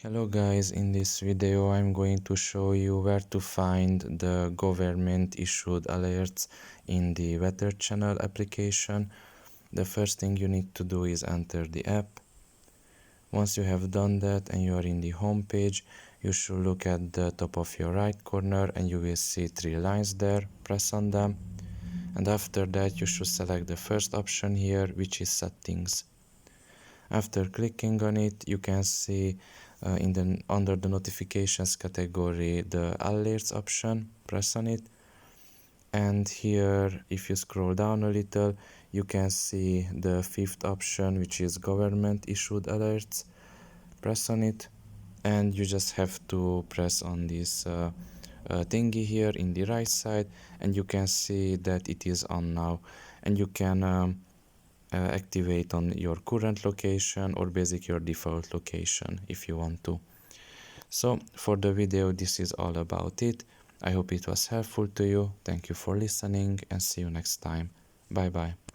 Hello guys, in this video I'm going to show you where to find the government issued alerts in the WeatherChannel application. The first thing you need to do is enter the app. Once you have done that and you are in the home page, you should look at the top of your right corner and you will see three lines there. Press on them, and after that you should select the first option here, which is settings. After clicking on it, you can see under the notifications category the alerts option. Press on it, and here if you scroll down a little, you can see the fifth option, which is government issued alerts. Press on it, and you just have to press on this thingy here in the right side, and you can see that it is on now, and you can activate on your current location or basic your default location if you want to. So for the video, this is all about it. I hope it was helpful to you. Thank you for listening and see you next time. Bye bye.